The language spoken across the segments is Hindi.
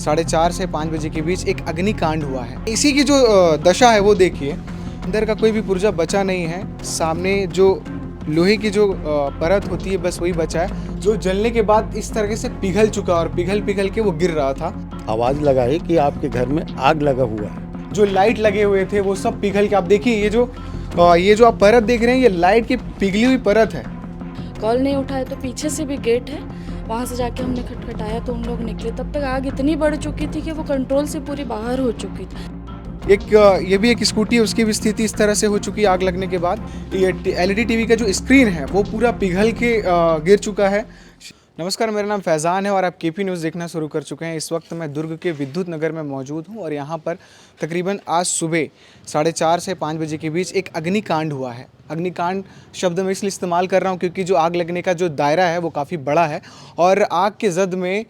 4:30 से 5 बजे के बीच एक अग्निकांड हुआ है। इसी की जो दशा है वो देखिए, अंदर का कोई भी पुर्जा बचा नहीं है। सामने जो लोहे की जो परत होती है बस वही बचा है, जो जलने के बाद इस तरह से पिघल चुका और पिघल के वो गिर रहा था। आवाज़ लगाई कि आपके घर में आग लगा हुआ है। जो लाइट लगे हुए थे वो सब पिघल के, आप देखिए ये जो आप परत देख रहे हैं, ये लाइट की पिघली हुई परत है। कॉल नहीं उठाए तो पीछे से भी गेट है, वहाँ से जाके हमने खटखटाया तो उन लोग निकले। तब तक आग इतनी बढ़ चुकी थी कि वो कंट्रोल से पूरी बाहर हो चुकी थी। ये भी एक स्कूटी है, उसकी भी स्थिति इस तरह से हो चुकी है आग लगने के बाद। ये एलईडी टीवी का जो स्क्रीन है वो पूरा पिघल के गिर चुका है। नमस्कार, मेरा नाम फैज़ान है और आप केपी न्यूज़ देखना शुरू कर चुके हैं। इस वक्त मैं दुर्ग के विद्युत नगर में मौजूद हूं और यहां पर तकरीबन आज सुबह 4:30 से 5 बजे के बीच एक अग्निकांड हुआ है। अग्निकांड शब्द मैं इसलिए इस्तेमाल कर रहा हूं क्योंकि जो आग लगने का जो दायरा है वो काफ़ी बड़ा है और आग के जद में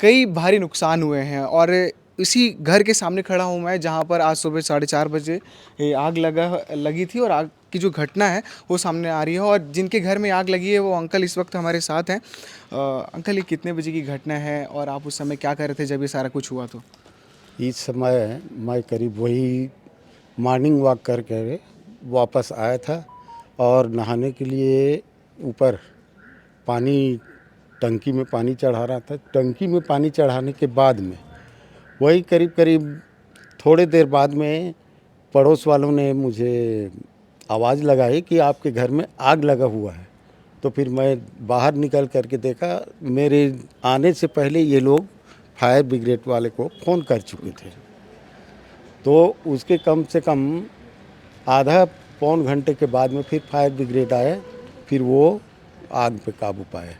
कई भारी नुकसान हुए हैं। और इसी घर के सामने खड़ा हूँ मैं, जहाँ पर आज सुबह 4:30 बजे ये आग लगी थी और आग की जो घटना है वो सामने आ रही है। और जिनके घर में आग लगी है वो अंकल इस वक्त हमारे साथ हैं। अंकल, ये कितने बजे की घटना है और आप उस समय क्या कर रहे थे जब ये सारा कुछ हुआ? तो इस समय मैं करीब वही मॉर्निंग वॉक करके वापस आया था और नहाने के लिए ऊपर टंकी में पानी चढ़ा रहा था। टंकी में पानी चढ़ाने के बाद में वही करीब थोड़े देर बाद में पड़ोस वालों ने मुझे आवाज़ लगाई कि आपके घर में आग लगा हुआ है। तो फिर मैं बाहर निकल करके देखा, मेरे आने से पहले ये लोग फायर ब्रिगेड वाले को फ़ोन कर चुके थे। तो उसके कम से कम आधा पौन घंटे के बाद में फिर फायर ब्रिगेड आए, फिर वो आग पे काबू पाए।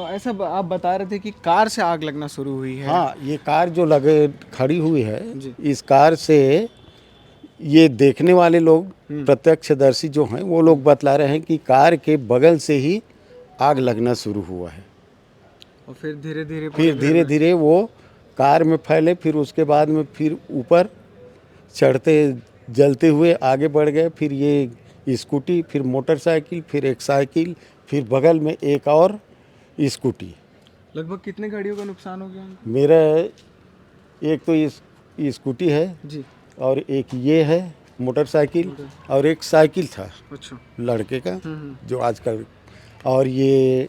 ऐसा आप बता रहे थे कि कार से आग लगना शुरू हुई है। हाँ, ये कार जो लगे खड़ी हुई है, इस कार से ये देखने वाले लोग प्रत्यक्षदर्शी जो हैं वो लोग बतला रहे हैं कि कार के बगल से ही आग लगना शुरू हुआ है और फिर धीरे धीरे वो कार में फैले। फिर उसके बाद में फिर ऊपर चढ़ते जलते हुए आगे बढ़ गए। फिर ये स्कूटी, फिर मोटरसाइकिल, फिर एक साइकिल, फिर बगल में एक और स्कूटी। लगभग कितने गाड़ियों का नुकसान हो गया? मेरा एक तो ये स्कूटी है जी, और एक ये है मोटरसाइकिल, और एक साइकिल था अच्छा लड़के का जो आजकल, और ये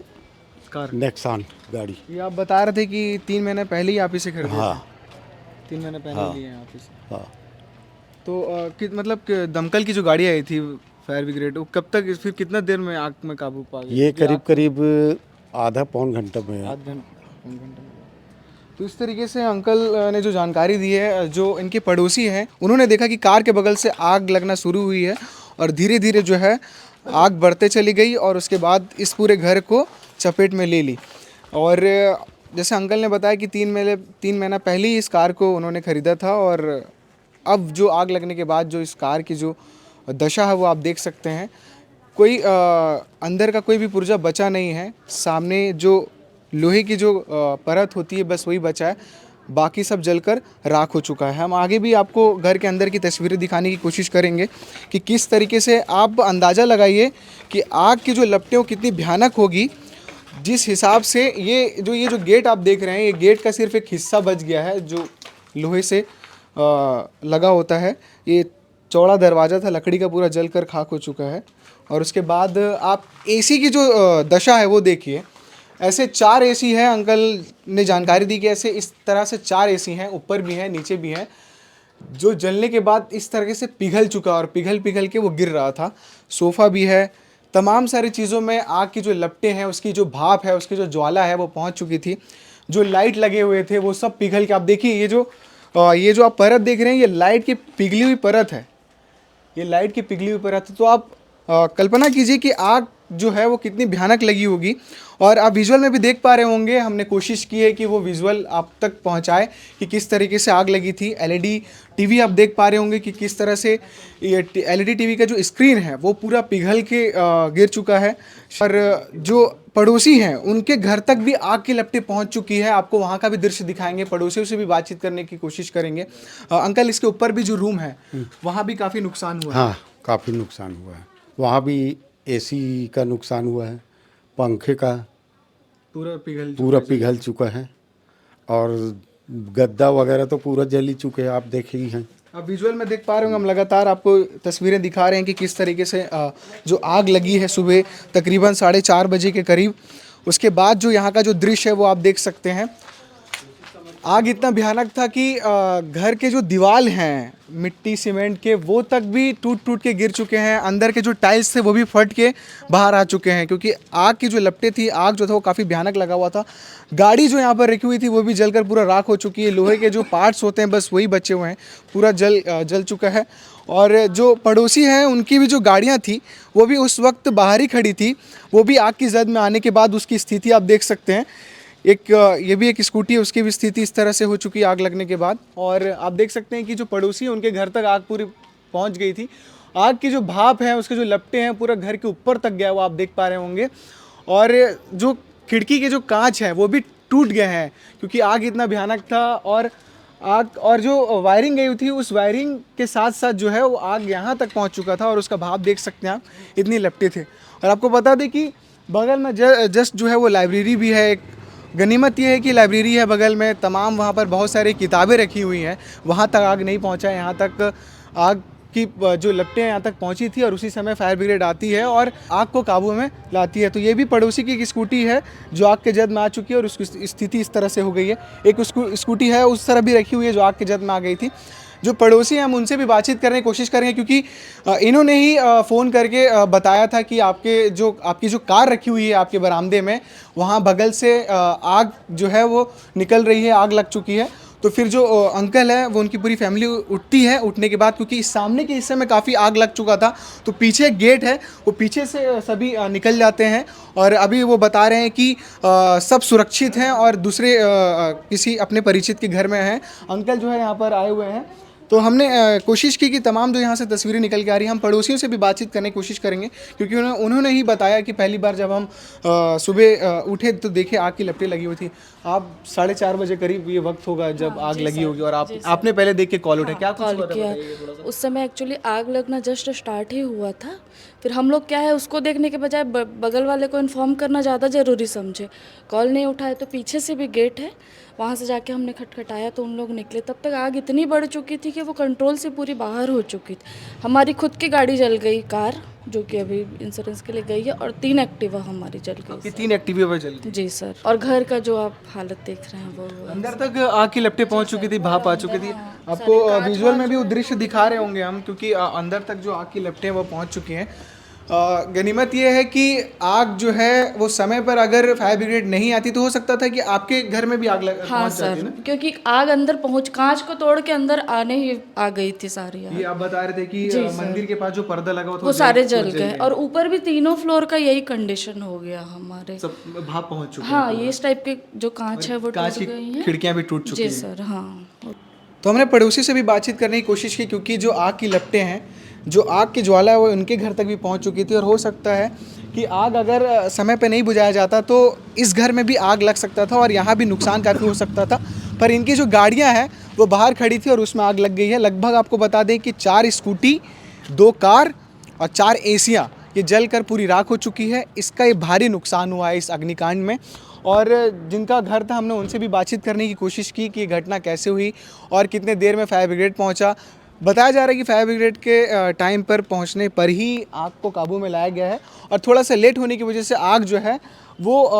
कार नेक्सान गाड़ी। ये आप बता रहे थे कि 3 महीने पहले ही आप इसे खरीदे हाँ, थे। 3 महीने पहले लिए हैं आप इसे। हाँ। तो मतलब दमकल की जो गाड़ी आई थी फायर ब्रिगेड, वो कब तक, फिर कितना देर में आग में काबू पा गई? ये करीब आधा पौन घंटा में। आध घंटे में। तो इस तरीके से अंकल ने जो जानकारी दी है, जो इनके पड़ोसी हैं, उन्होंने देखा कि कार के बगल से आग लगना शुरू हुई है और धीरे धीरे जो है आग बढ़ते चली गई और उसके बाद इस पूरे घर को चपेट में ले ली। और जैसे अंकल ने बताया कि 3 महीना पहले ही इस कार को उन्होंने ख़रीदा था और अब जो आग लगने के बाद जो इस कार की जो दशा है वो आप देख सकते हैं। कोई अंदर का कोई भी पुर्जा बचा नहीं है। सामने जो लोहे की जो परत होती है बस वही बचा है, बाकी सब जलकर राख हो चुका है। हम आगे भी आपको घर के अंदर की तस्वीरें दिखाने की कोशिश करेंगे कि किस तरीके से, आप अंदाज़ा लगाइए कि आग की जो लपटें वो कितनी भयानक होगी। जिस हिसाब से ये जो गेट आप देख रहे हैं, ये गेट का सिर्फ एक हिस्सा बच गया है जो लोहे से लगा होता है। ये चौड़ा दरवाज़ा था, लकड़ी का पूरा जलकर खाक हो चुका है। और उसके बाद आप एसी की जो दशा है वो देखिए। ऐसे 4 एसी हैं, अंकल ने जानकारी दी कि ऐसे इस तरह से 4 एसी हैं, ऊपर भी हैं नीचे भी हैं, जो जलने के बाद इस तरह से पिघल चुका और पिघल के वो गिर रहा था। सोफ़ा भी है, तमाम सारी चीज़ों में आग की जो लपटें हैं, उसकी जो भाप है, उसकी जो ज्वाला है वो पहुंच चुकी थी। जो लाइट लगे हुए थे वो सब पिघल के, आप देखिए ये जो आप परत देख रहे हैं, ये लाइट की पिघली हुई परत है। ये लाइट की पिघली हुई परत है। तो आप कल्पना कीजिए कि आग जो है वो कितनी भयानक लगी होगी। और आप विजुअल में भी देख पा रहे होंगे, हमने कोशिश की है कि वो विजुअल आप तक पहुंचाए कि किस तरीके से आग लगी थी। एलईडी टीवी आप देख पा रहे होंगे कि किस तरह से ये एलईडी टीवी का जो स्क्रीन है वो पूरा पिघल के गिर चुका है। और जो पड़ोसी हैं उनके घर तक भी आग की लपटें पहुंच चुकी है। आपको वहाँ का भी दृश्य दिखाएंगे, पड़ोसियों से भी बातचीत करने की कोशिश करेंगे। अंकल, इसके ऊपर भी जो रूम है वहाँ भी काफ़ी नुकसान हुआ है। हाँ, काफ़ी नुकसान हुआ है। वहाँ भी एसी का नुकसान हुआ है, पंखे का पूरा पिघल चुका है। और गद्दा वगैरह तो पूरा जल ही चुके हैं, आप देखे ही हैं। अब विजुअल में देख पा रहे होंगे, हम लगातार आपको तस्वीरें दिखा रहे हैं कि किस तरीके से जो आग लगी है सुबह तकरीबन 4:30 बजे के करीब। उसके बाद जो यहाँ का जो दृश्य है वो आप देख सकते हैं। आग इतना भयानक था कि घर के जो दीवार हैं मिट्टी सीमेंट के वो तक भी टूट टूट के गिर चुके हैं। अंदर के जो टाइल्स थे वो भी फट के बाहर आ चुके हैं, क्योंकि आग की जो लपटें थी, आग जो था वो काफ़ी भयानक लगा हुआ था। गाड़ी जो यहाँ पर रखी हुई थी वो भी जलकर पूरा राख हो चुकी है। लोहे के जो पार्ट्स होते हैं बस वही बचे हुए हैं, पूरा जल चुका है। और जो पड़ोसी हैं उनकी भी जो गाड़ियाँ थी वो भी उस वक्त बाहर ही खड़ी थी। वो भी आग की जद में आने के बाद उसकी स्थिति आप देख सकते हैं। ये भी एक स्कूटी है, उसकी भी स्थिति इस तरह से हो चुकी है आग लगने के बाद। और आप देख सकते हैं कि जो पड़ोसी है उनके घर तक आग पूरी पहुंच गई थी। आग की जो भाप है, उसके जो लपटें हैं, पूरा घर के ऊपर तक गया, वो आप देख पा रहे होंगे। और जो खिड़की के जो कांच है वो भी टूट गए हैं, क्योंकि आग इतना भयानक था। और जो वायरिंग गई थी उस वायरिंग के साथ साथ जो है वो आग यहाँ तक पहुँच चुका था। और उसका भाप देख सकते हैं आप, इतनी लपटें थे। और आपको बता दें कि बगल में जस्ट जो है वो लाइब्रेरी भी है। एक गनीमत ये है कि लाइब्रेरी है बगल में, तमाम वहाँ पर बहुत सारी किताबें रखी हुई हैं। वहाँ तक आग नहीं पहुँचा, यहाँ तक आग की जो लपटें यहाँ तक पहुँची थी। और उसी समय फायर ब्रिगेड आती है और आग को काबू में लाती है। तो ये भी पड़ोसी की एक स्कूटी है जो आग के जद में आ चुकी है और उसकी स्थिति इस तरह से हो गई है। एक स्कूटी है उस तरह भी रखी हुई है जो आग के जद में आ गई थी। जो पड़ोसी हैं हम उनसे भी बातचीत करने की कोशिश करेंगे, क्योंकि इन्होंने ही फ़ोन करके बताया था कि आपकी जो कार रखी हुई है आपके बरामदे में, वहाँ बगल से आग जो है वो निकल रही है, आग लग चुकी है। तो फिर जो अंकल है वो, उनकी पूरी फैमिली उठती है। उठने के बाद क्योंकि इस सामने के हिस्से में काफ़ी आग लग चुका था, तो पीछे एक गेट है, वो पीछे से सभी निकल जाते हैं। और अभी वो बता रहे हैं कि सब सुरक्षित हैं और दूसरे किसी अपने परिचित के घर में हैं। अंकल जो है यहाँ पर आए हुए हैं। तो हमने कोशिश की कि तमाम जो यहाँ से तस्वीरें निकल के आ रही हैं, हम पड़ोसियों से भी बातचीत करने की कोशिश करेंगे, क्योंकि उन्होंने ही बताया कि पहली बार जब हम सुबह उठे तो देखे आग की लपटें लगी हुई थी। आप 4:30 बजे करीब ये वक्त होगा जब आग लगी होगी, और आपने पहले देख के कॉल उठाया, क्या कुछ हुआ था बताइए थोड़ा सा। उस समय एक्चुअली आग लगना जस्ट स्टार्ट ही हुआ था। फिर हम लोग क्या है उसको देखने के बजाय बगल वाले को इन्फॉर्म करना ज़्यादा ज़रूरी समझे। कॉल नहीं उठाए तो पीछे से भी गेट है, वहाँ से जाके हमने खटखटाया तो उन लोग निकले। तब तक आग इतनी बढ़ चुकी थी कि वो कंट्रोल से पूरी बाहर हो चुकी थी। हमारी खुद की गाड़ी जल गई, कार, जो कि अभी इंश्योरेंस के लिए गई है, और 3 एक्टिवा हमारी जल गई। 3 एक्टिवा जल गई? जी सर। और घर का जो आप हालत देख रहे हैं वो अंदर तक आग की लपटें पहुंच चुकी थी, भाप आ चुकी थी। आपको विजुअल में भी वो दृश्य दिखा रहे होंगे हम, क्योंकि अंदर तक जो आग की लपटें वो पहुंच चुकी हैं। गनीमत ये है कि आग जो है वो समय पर अगर फायर ब्रिगेड नहीं आती तो हो सकता था कि आपके घर में भी आग पहुंच जाती ना, क्योंकि आग अंदर पहुंच, कांच को तोड़ के अंदर आने ही आ गई थी सारी आग। ये आप बता रहे थे कि मंदिर के पास जो पर्दा लगा हुआ था वो सारे जल गए, और ऊपर भी 3 फ्लोर का यही कंडीशन हो गया हमारे, सब भाप पहुंच चुके। हाँ, ये इस टाइप के जो कांच है वो कांच टूट की गई हैं। खिड़कियां भी टूट चुकी जी हैं। सर, हाँ। तो हमने पड़ोसी से भी बातचीत करने की कोशिश की, क्योंकि जो आग की लपटें हैं, जो आग की ज्वाला है वो उनके घर तक भी पहुंच चुकी थी। और हो सकता है कि आग अगर समय पे नहीं बुझाया जाता तो इस घर में भी आग लग सकता था और यहाँ भी नुकसान काफ़ी हो सकता था। पर इनकी जो गाड़ियाँ हैं वो बाहर खड़ी थी और उसमें आग लग गई है। लगभग आपको बता दें कि 4 स्कूटी, 2 कार और 4 एसियाँ ये जल कर पूरी राख हो चुकी है। इसका ये भारी नुकसान हुआ है इस अग्निकांड में। और जिनका घर था हमने उनसे भी बातचीत करने की कोशिश की कि ये घटना कैसे हुई और कितने देर में फायर ब्रिगेड पहुंचा। बताया जा रहा है कि फायर ब्रिगेड के टाइम पर पहुंचने पर ही आग को काबू में लाया गया है, और थोड़ा सा लेट होने की वजह से आग जो है वो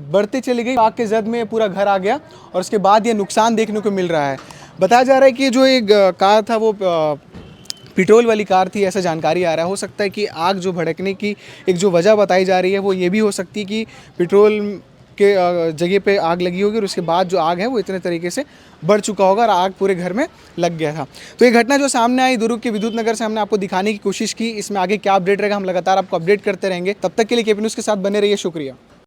बढ़ते चली गई। आग के जद में पूरा घर आ गया और उसके बाद ये नुकसान देखने को मिल रहा है। बताया जा रहा है कि जो एक कार था वो पेट्रोल वाली कार थी, ऐसा जानकारी आ रहा है। हो सकता है कि आग जो भड़कने की एक जो वजह बताई जा रही है वो ये भी हो सकती है कि पेट्रोल के जगह पे आग लगी होगी और उसके बाद जो आग है वो इतने तरीके से बढ़ चुका होगा और आग पूरे घर में लग गया था। तो ये घटना जो सामने आई दुर्ग के विद्युत नगर से, हमने आपको दिखाने की कोशिश की। इसमें आगे क्या अपडेट रहेगा हम लगातार आपको अपडेट करते रहेंगे। तब तक के लिए केपी न्यूज़ के साथ बने रहिए। शुक्रिया।